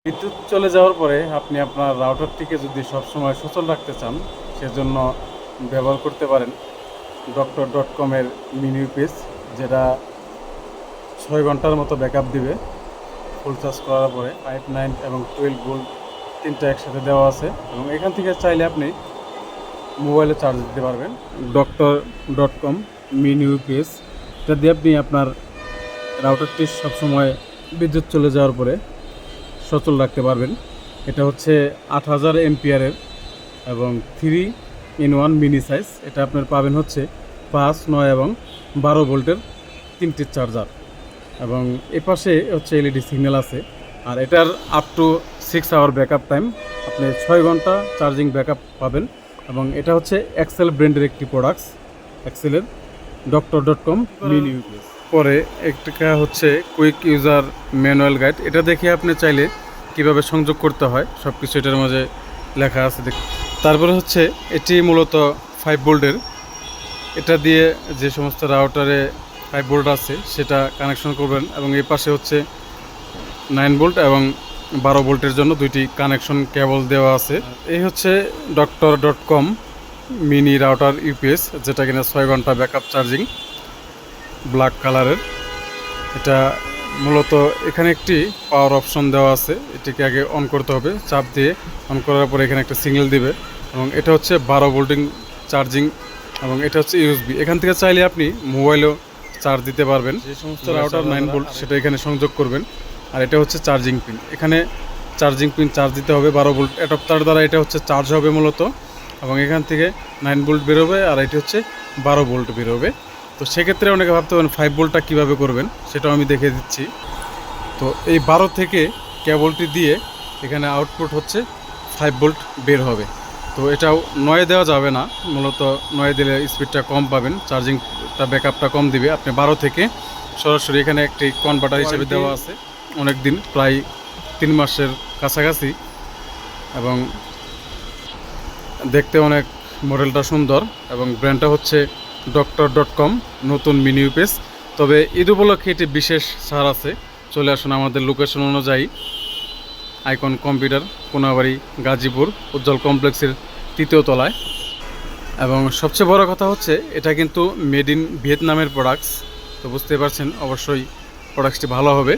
বিদ্যুৎ চলে যাওয়ার পরে আপনি আপনার রাউটারটিকে যদি সবসময় সচল রাখতে চান, সেজন্য ব্যবহার করতে পারেন ডক্টর.কমের মিনি ইউপিএস, যেটা 6 ঘন্টার মতো ব্যাকআপ দিবে ফুল চার্জ করার পরে। 5, 9 এবং 12 ভোল্ট তিনটা একসাথে দেওয়া আছে, এবং এখান থেকে চাইলে আপনি মোবাইলে চার্জ দিতে পারবেন। ডক্টর.কম মিনি ইউপিএস, এটা দিয়ে আপনি আপনার রাউটারটি সবসময় বিদ্যুৎ চলে যাওয়ার পরে সচল রাখতে পারবেন। এটা হচ্ছে 8000 এমপিয়ারের এবং 3-in-1 মিনি সাইজ। এটা আপনার পাবেন হচ্ছে 5, 9 এবং 12 ভোল্টের তিনটি চার্জার, এবং এ পাশে হচ্ছে এলইডি সিগন্যাল আছে। আর এটার up to 6 hour backup time, আপনি 6 ঘন্টা চার্জিং ব্যাকআপ পাবেন। এবং এটা হচ্ছে এক্সেল ব্র্যান্ডের একটি প্রোডাক্টস, এক্সেলের ডক্টর.কম মিনি ইউপিএস। পরে একটা হচ্ছে কুইক ইউজার ম্যানুয়াল গাইড। এটা দেখে আপনি চাইলে কিভাবে সংযোগ করতে হয় সব কিছু এটার মাঝে লেখা আছে। তারপরে হচ্ছে এটি মূলত 5 ভোল্টের। এটা দিয়ে যে সমস্ত রাউটারে 5 ভোল্ট আছে সেটা কানেকশন করবেন, এবং এই পাশে হচ্ছে 9 ভোল্ট এবং 12 ভোল্টের জন্য দুইটি কানেকশন কেবল দেওয়া আছে। এই হচ্ছে ডক্টর.কম মিনি রাউটার ইউপিএস, যেটা কিনা 6 ঘন্টা ব্যাকআপ চার্জিং, ব্ল্যাক কালারের। এটা মূলত এখানে একটি পাওয়ার অপশন দেওয়া আছে, এটিকে আগে অন করতে হবে। চাপ দিয়ে অন করার পরে এখানে একটা সিগন্যাল দিবে, এবং এটা হচ্ছে 12 ভোল্টিং চার্জিং, এবং এটা হচ্ছে ইউএসবি। এখান থেকে চাইলে আপনি মোবাইলেও চার্জ দিতে পারবেন। যে সমস্ত রাউটার 9 ভোল্ট সেটা এখানে সংযোগ করবেন। আর এটা হচ্ছে চার্জিং পিন, এখানে চার্জিং পিন চার্জ দিতে হবে 12 ভোল্ট অ্যাডাপ্টার দ্বারা। এটা হচ্ছে চার্জ হবে মূলত, এবং এখান থেকে 9 ভোল্ট বেরোবে, আর এটি হচ্ছে 12 ভোল্ট বেরোবে। তো সেক্ষেত্রে অনেকে ভাবতে পারেন 5 ভোল্টটা কীভাবে করবেন, সেটাও আমি দেখে দিচ্ছি। তো এই 12 থেকে কেবলটি দিয়ে এখানে আউটপুট হচ্ছে 5 ভোল্ট বের হবে। তো এটাও 9 দেওয়া যাবে না, মূলত 9 দিলে স্পিডটা কম পাবেন, চার্জিংটা ব্যাকআপটা কম দিবে। আপনি 12 থেকে সরাসরি এখানে একটি কনভার্টার হিসেবে দেওয়া আছে, অনেক দিন, প্রায় 3 মাসের কাছাকাছি, এবং দেখতে অনেক মডেলটা সুন্দর, এবং ব্র্যান্ডটা হচ্ছে ডক্টর.কম নতুন মিনি ইউপিএস। তবে ঈদ উপলক্ষে এটি বিশেষ ছাড় আছে। চলে আসুন আমাদের লোকেশন অনুযায়ী, আইকন কম্পিউটার, কোনাবাড়ি, গাজীপুর, উজ্জ্বল কমপ্লেক্সের 3য় তলায়। এবং সবচেয়ে বড় কথা হচ্ছে এটা কিন্তু মেড ইন ভিয়েতনামের প্রোডাক্টস। তো বুঝতে পারছেন অবশ্যই প্রোডাক্টসটি ভালো হবে।